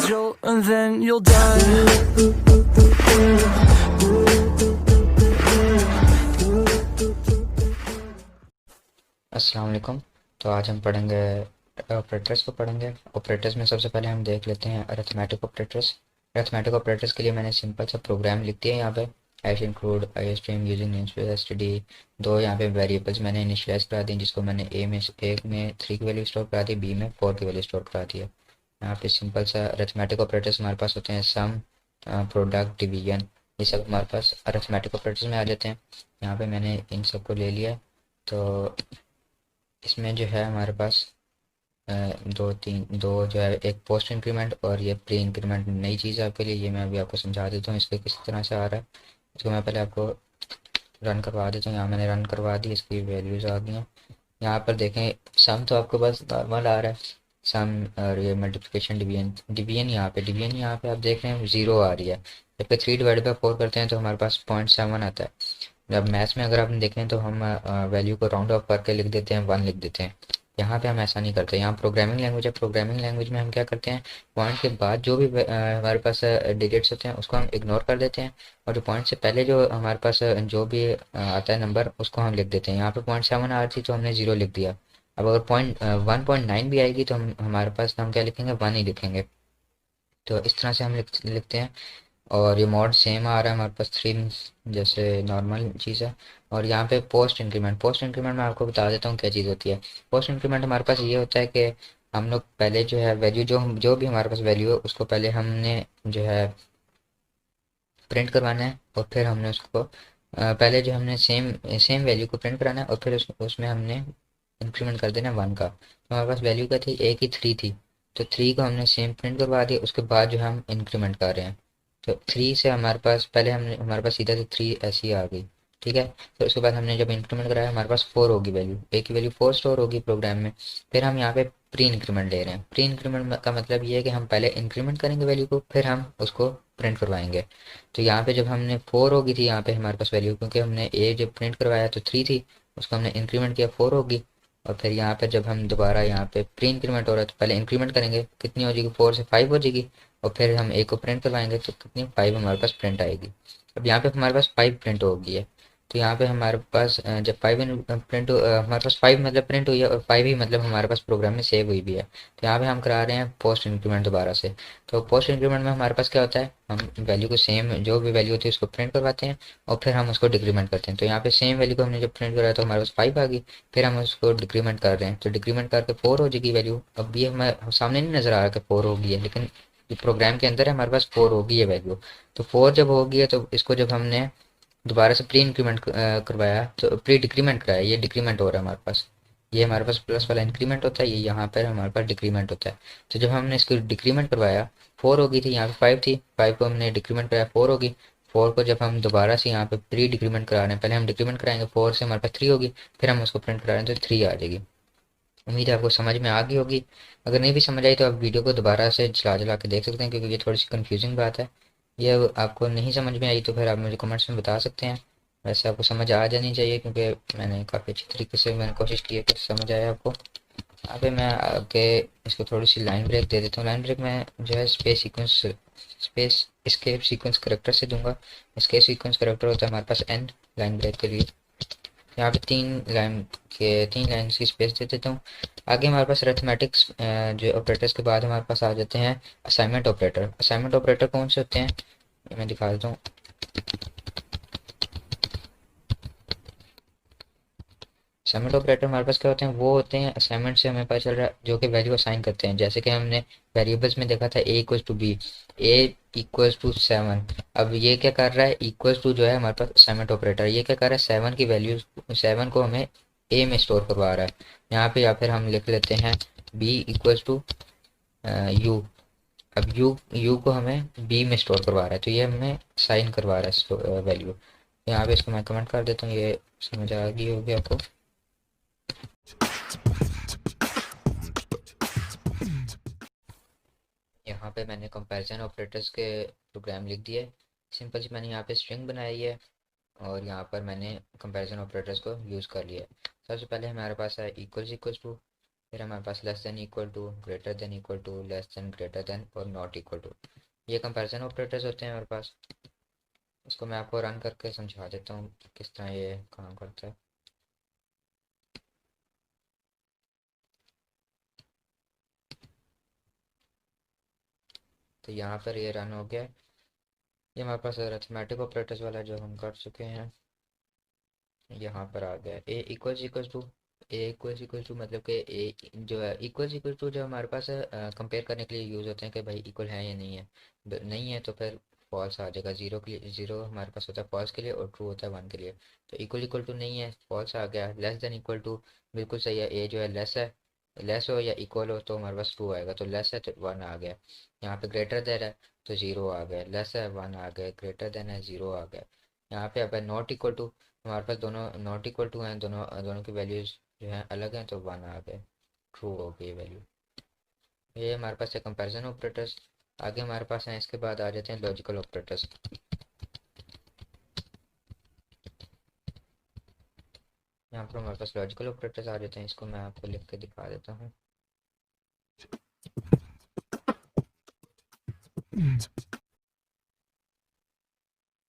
jolt and then you'll die. अस्सलाम वालेकुम। तो आज हम पढ़ेंगे ऑपरेटर्स को पढ़ेंगे। ऑपरेटर्स में सबसे पहले हम देख लेते हैं अरिथमेटिक ऑपरेटर्स। अरिथमेटिक ऑपरेटर्स के लिए मैंने सिंपल सा प्रोग्राम लिख दिया है यहाँ पे। Hash include I stream using namespace STD. दो यहाँ पे वेरिएबल्स मैंने इनिशियलाइज करा दी, जिसको मैंने ए में 3 की वैल्यू स्टोर करा दी, बी में 4 की वैल्यू स्टोर करा दी है। यहाँ पे सिंपल सा अरिथमेटिक ऑपरेटर्स हमारे पास होते हैं सम, प्रोडक्ट, डिवीजन। ये सब हमारे पास अरिथमेटिक ऑपरेटर्स में आ जाते हैं। यहाँ पे मैंने इन सबको ले लिया है। तो इसमें जो है हमारे पास अ, दो जो है, एक पोस्ट इंक्रीमेंट और ये प्री इंक्रीमेंट नई चीज़ है आपके लिए। ये मैं अभी आपको समझा देता हूँ इसके किस तरह से आ रहा है। इसको मैं पहले आपको रन करवा देता हूँ। यहाँ मैंने रन करवा दी, इसकी वैल्यूज़ आ गई हैं। यहाँ पर देखें, सम तो आपके पास नॉर्मल आ रहा है, सम। और ये मल्टीप्लिकेशन, डिवीजन डिवीजन यहाँ पे आप देख रहे हैं ज़ीरो आ रही है। जबकि 3/4 करते हैं तो हमारे पास 0.7 आता है। जब मैथ्स में अगर आपने देखें तो हम वैल्यू को राउंड ऑफ करके लिख देते हैं, 1 लिख देते हैं। यहाँ पे हम ऐसा नहीं करते। यहाँ प्रोग्रामिंग लैंग्वेज है। प्रोग्रामिंग लैंग्वेज में हम क्या करते हैं, पॉइंट के बाद जो भी हमारे पास डिजिट्स होते हैं उसको हम इग्नोर कर देते हैं, और जो पॉइंट से पहले जो हमारे पास जो भी आता है नंबर, उसको हम लिख देते हैं। यहाँ पे 0.7 आ रही थी तो हमने 0 लिख दिया। अब अगर 1.9 भी आएगी तो हमारे पास हम क्या लिखेंगे, 1 ही लिखेंगे। तो इस तरह से हम लिखते हैं। और ये मॉड सेम आ रहा है हमारे पास, 3 जैसे नॉर्मल चीज़ है। और यहाँ पे पोस्ट इंक्रीमेंट मैं आपको बता देता हूँ क्या चीज़ होती है। पोस्ट इंक्रीमेंट हमारे पास ये होता है कि हम लोग पहले जो है वैल्यू, जो भी हमारे पास वैल्यू है उसको पहले हमने जो है प्रिंट करवाना है, और फिर हमने उसको पहले जो हमने सेम सेम वैल्यू को प्रिंट कराना है, और फिर उसमें हमने इंक्रीमेंट कर देना 1 का। तो हमारे पास वैल्यू क्या थी, एक ही 3 थी। तो 3 को हमने सेम प्रिंट करवा दिया, उसके बाद जो हम इंक्रीमेंट कर रहे हैं। तो 3 से हमारे पास पहले हमने हमारे पास सीधा से 3 ऐसी आ गई। ठीक है। तो उसके बाद हमने जब इंक्रीमेंट कराया हमारे पास 4 होगी वैल्यू, एक की वैल्यू 4 स्टोर होगी प्रोग्राम में। फिर हम यहाँ पे प्री इंक्रीमेंट ले रहे हैं। प्री इंक्रीमेंट का मतलब ये है कि हम पहले इंक्रीमेंट करेंगे वैल्यू को, फिर हम उसको प्रिंट करवाएंगे। तो यहाँ पे जब हमने 4 होगी थी यहाँ पे हमारे पास वैल्यू, क्योंकि हमने ए जब प्रिंट करवाया तो 3 थी, उसको हमने इंक्रीमेंट किया 4 होगी। और फिर यहाँ पे जब हम दोबारा यहाँ पे प्री इंक्रीमेंट हो रहा है तो पहले इंक्रीमेंट करेंगे, कितनी हो जाएगी, 4 से 5 हो जाएगी। और फिर हम ए को प्रिंट करवाएंगे तो कितनी, 5 हमारे पास प्रिंट आएगी। अब यहाँ पे हमारे पास 5 प्रिंट हो गई है। तो यहाँ पे हमारे पास जब 5 प्रिंट हमारे पास 5 मतलब प्रिंट हुई है, और 5 ही मतलब हमारे पास प्रोग्राम में सेव हुई भी है। तो यहाँ पे हम करा रहे हैं पोस्ट इंक्रीमेंट दोबारा से। तो पोस्ट इंक्रीमेंट में हमारे पास क्या होता है, हम वैल्यू को सेम जो भी वैल्यू होती है उसको प्रिंट करवाते हैं, और फिर हम उसको डिक्रीमेंट करते हैं। तो यहाँ पे सेम वैल्यू को हमने जब प्रिंट कराया तो हमारे पास 5 आ गई। फिर हम उसको डिक्रीमेंट कर रहे हैं तो डिक्रीमेंट करके 4 हो जाएगी वैल्यू। अब ये हमारे सामने नहीं नज़र आ रहा कि 4 हो गई है, लेकिन प्रोग्राम के अंदर है हमारे पास 4 हो गई है वैल्यू। तो 4 जब हो गई है तो इसको जब हमने दोबारा से प्री इंक्रीमेंट करवाया तो प्री डिक्रीमेंट कराया, ये डिक्रीमेंट हो रहा है हमारे पास। ये हमारे पास प्लस वाला इंक्रीमेंट होता है, ये यहाँ पर हमारे पास डिक्रीमेंट होता है। तो जब हमने इसको डिक्रीमेंट करवाया, 4 हो गई थी, यहाँ पे 5 थी, 5 को हमने डिक्रीमेंट कराया, 4 होगी। 4 को जब हम दोबारा से यहाँ पे प्री डिक्रीमेंट करा रहे हैं, पहले हम डिक्रीमेंट कराएंगे, 4 से हमारे पास 3 होगी, फिर हम उसको प्रिंट करा रहे हैं तो 3 आ जाएगी। उम्मीद है आपको समझ में आ गई होगी। अगर नहीं भी समझ आई तो आप वीडियो को दोबारा से चला चला के देख सकते हैं, क्योंकि ये थोड़ी सी कंफ्यूजिंग बात है। ये आपको नहीं समझ में आई तो फिर आप मुझे कमेंट्स में बता सकते हैं। वैसे आपको समझ आ जानी चाहिए, क्योंकि मैंने काफ़ी अच्छी तरीके से मैंने कोशिश की है कि समझ आए आपको। यहाँ पे मैं आगे इसको थोड़ी सी लाइन ब्रेक दे देता हूँ। लाइन ब्रेक में जो है स्पेस एस्केप सीक्वेंस करेक्टर से दूंगा। एस्केप सीक्वेंस करेक्टर होता है हमारे पास एंड, लाइन ब्रेक के लिए। यहाँ पे 3 लाइन की स्पेस दे देता हूँ। आगे हमारे पास अरिथमेटिक्स जो ऑपरेटर्स के बाद हमारे पास आ जाते हैं असाइनमेंट ऑपरेटर। असाइनमेंट ऑपरेटर कौन से होते हैं, ये मैं दिखा देता हूँ। असाइनमेंट ऑपरेटर हमारे पास क्या होते हैं, वो होते हैं असाइनमेंट से हमें पता चल रहा है जो कि वैल्यू असाइन करते हैं। जैसे कि हमने वेरिएबल्स में देखा था A equals to B, A equals to 7। अब ये क्या कर रहा है, इक्वल्स टू जो है हमारे पास असाइनमेंट ऑपरेटर, ये क्या कर रहा है, 7 की वैल्यू, 7 को हमें ए में स्टोर करवा रहा है यहाँ पे। या फिर हम लिख लेते हैं बी इक्वल्स टू यू। अब यू को हमें बी में स्टोर करवा रहा है, तो ये हमें साइन करवा रहा है वैल्यू। यहाँ पे इसको मैं कमेंट कर देता हूँ, ये समझ आ गई होगी आपको। यहाँ पे मैंने कंपैरिजन ऑपरेटर्स के प्रोग्राम लिख दिए। सिंपल सी मैंने यहाँ पे स्ट्रिंग बनाई है, और यहाँ पर मैंने कंपैरिजन ऑपरेटर्स को यूज़ कर लिया है। सबसे पहले हमारे पास है इक्वल्स इक्वल्स टू। फिर हमारे पास less than equal to, greater than equal to, less than, greater than और नॉट इक्वल टू। ये कंपैरिजन ऑपरेटर्स होते हैं हमारे पास। इसको मैं आपको रन करके समझा देता हूँ किस तरह ये काम करता है। तो यहाँ पर ये रन हो गया। ये हमारे पास अरिथमेटिक ऑपरेटर्स वाला जो हम कर चुके हैं यहाँ पर आ गया। A equals to, A equals to मतलब कि ए जो है इक्वल्स टू जो हमारे पास कंपेयर करने के लिए यूज़ होते हैं कि भाई इक्वल है या नहीं है। नहीं है तो फिर फॉल्स आ जाएगा। ज़ीरो के लिए, ज़ीरो हमारे पास होता है फॉल्स के लिए और ट्रू होता है वन के लिए। तो इक्वल टू नहीं है, फॉल्स आ गया। लेस देन इक्वल टू बिल्कुल सही है। ए जो है लेस है, लेस हो या इक्वल हो तो हमारे पास ट्रू आएगा। तो लेस है तो वन आ गया। यहाँ पे ग्रेटर देन है तो ज़ीरो आ गया। लेस है वन आ गया, ग्रेटर देन है ज़ीरो आ गया। यहाँ पे अब नॉट इक्वल टू, हमारे पास दोनों नॉट इक्वल टू हैं, दोनों दोनों की वैल्यूज़ जो हैं अलग हैं तो वन आ गए, ट्रू हो गई वैल्यू। ये हमारे पास है कंपैरिजन ऑपरेटर्स। आगे हमारे पास हैं, इसके बाद आ जाते हैं लॉजिकल ऑपरेटर्स। यहाँ पर हमारे पास लॉजिकल ऑपरेटर्स आ जाते हैं। इसको मैं आपको लिख के दिखा देता हूँ।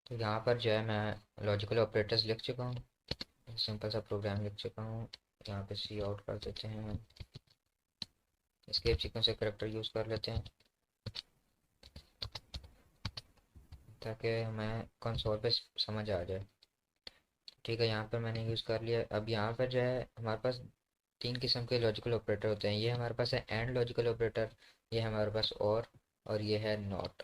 तो यहाँ पर जो है मैं लॉजिकल ऑपरेटर्स लिख चुका हूँ, सिंपल सा प्रोग्राम लिख चुका हूँ। यहाँ पे सी आउट कर देते हैं, एस्केप सीक्वेंस से करेक्टर यूज़ कर लेते हैं ताकि हमें कंसोल पे समझ आ जाए। ठीक है, यहाँ पर मैंने यूज़ कर लिया। अब यहाँ पर जो है हमारे पास तीन किस्म के लॉजिकल ऑपरेटर होते हैं। ये हमारे पास है एंड लॉजिकल ऑपरेटर, ये हमारे पास और ये है नॉट।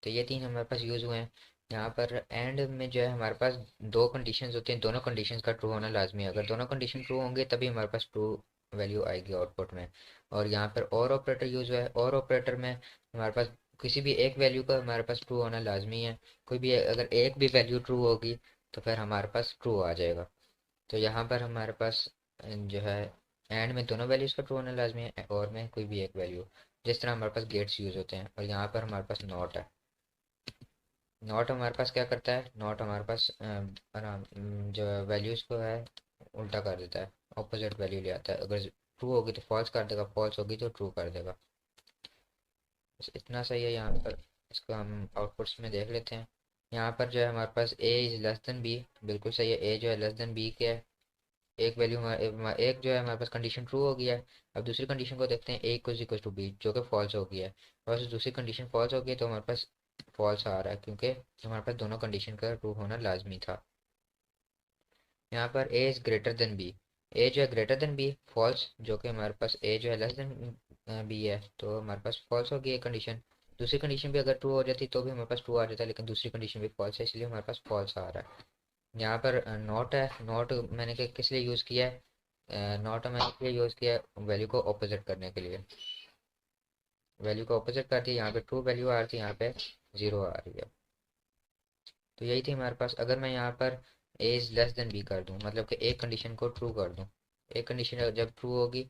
तो ये तीन हमारे पास यूज़ हुए हैं। यहाँ पर एंड में जो है हमारे पास दो कंडीशंस होती हैं, दोनों कंडीशंस का ट्रू होना लाजमी है। अगर दोनों कंडीशन ट्रू होंगे तभी हमारे पास ट्रू वैल्यू आएगी आउटपुट में। और यहाँ पर और ऑपरेटर यूज़ हुआ है। और ऑपरेटर में हमारे पास किसी भी एक वैल्यू का हमारे पास ट्रू होना लाजमी है। कोई भी अगर एक भी वैल्यू ट्रू होगी तो फिर हमारे पास ट्रू आ जाएगा। तो यहाँ पर हमारे पास जो है एंड में दोनों वैल्यूज़ का ट्रू होना लाजमी है, और में कोई भी एक वैल्यू। जिस तरह हमारे पास गेट्स यूज़ होते हैं। और यहाँ पर हमारे पास नॉट है। नॉट हमारे पास क्या करता है, नॉट हमारे पास जो वैल्यूज़ को है उल्टा कर देता है, ऑपोजिट वैल्यू ले आता है। अगर ट्रू होगी तो फॉल्स कर देगा, फॉल्स होगी तो ट्रू कर देगा। बस इतना सही है यहाँ पर। इसको हम आउटपुट्स में देख लेते हैं। यहाँ पर जो है हमारे पास A is less than B, बिल्कुल सही है। ए जो है लेस देन बी के है। एक वैल्यू एक जो है हमारे पास कंडीशन ट्रू हो गया है। अब दूसरी कंडीशन को देखते हैं, ए इक्वल टू बी, जो कि फॉल्स हो गया है। बस दूसरी कंडीशन फॉल्स हो गई तो हमारे पास फॉल्स आ रहा है, क्योंकि हमारे पास दोनों कंडीशन का ट्रू होना लाजमी था। यहाँ पर A is greater than B, A जो है ग्रेटर देन बी, फॉल्स। जो कि हमारे पास ए जो है लेस देन बी है तो हमारे पास फॉल्स हो गई कंडीशन। दूसरी कंडीशन भी अगर ट्रू हो जाती तो भी हमारे पास ट्रू आ जाता है, लेकिन दूसरी कंडीशन भी फॉल्स है, इसलिए हमारे पास फॉल्स आ रहा है। यहाँ पर नॉट है। नॉट मैंने किस लिए यूज़ किया है, नॉट मैंने इसलिए यूज़ किया है वैल्यू को ऑपोजिट करने के लिए। वैल्यू को ऑपोजिट कर दिया, यहाँ पे ट्रू वैल्यू आ रही थी, यहाँ पे ज़ीरो आ रही है। तो यही थी हमारे पास। अगर मैं यहाँ पर A is less than B कर दूँ, मतलब कि एक कंडीशन को ट्रू कर दूँ, एक कंडीशन जब ट्रू होगी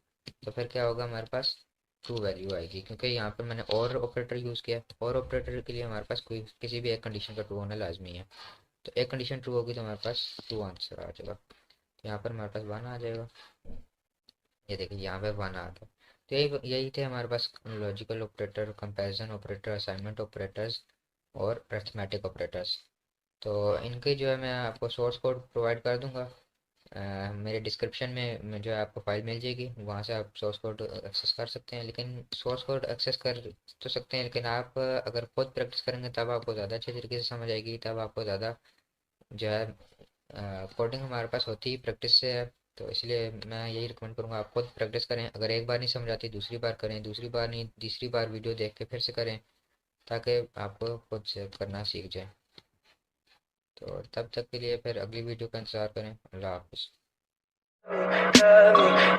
तो फिर क्या होगा, हमारे पास ट्रू वैल्यू आएगी, क्योंकि यहाँ पर मैंने और ऑपरेटर यूज़ किया। और ऑपरेटर के लिए हमारे पास कोई किसी भी एक कंडीशन का ट्रू होना लाजमी है। तो एक कंडीशन ट्रू होगी तो हमारे पास ट्रू आंसर आ जाएगा। तो यहाँ पर हमारे पास वन आ जाएगा। ये देखिए यहाँ पे वन आ गया। तो यही यही थे हमारे पास logical operator, comparison operator, assignment operators और अरिथमेटिक ऑपरेटर्स। तो इनके जो है मैं आपको सोर्स कोड प्रोवाइड कर दूंगा। मेरे डिस्क्रिप्शन में जो है आपको फाइल मिल जाएगी, वहाँ से आप सोर्स कोड एक्सेस कर सकते हैं। लेकिन सोर्स कोड एक्सेस कर तो सकते हैं, लेकिन आप अगर खुद प्रैक्टिस करेंगे तब आपको ज़्यादा अच्छे तरीके से समझ आएगी, तब आपको ज़्यादा जो है कोडिंग हमारे पास होती ही प्रैक्टिस से है। तो इसलिए मैं यही रिकमेंड करूँगा आप खुद प्रैक्टिस करें। अगर एक बार नहीं समझ आती दूसरी बार करें, दूसरी बार नहीं तीसरी बार वीडियो देख के फिर से करें, ताकि आपको खुद से करना सीख जाए। तो तब तक के लिए फिर अगली वीडियो का इंतज़ार करें। अल्लाह हाफ़िज़।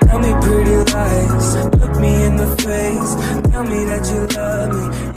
Tell me pretty lies, look me in the face. Tell me that you love me.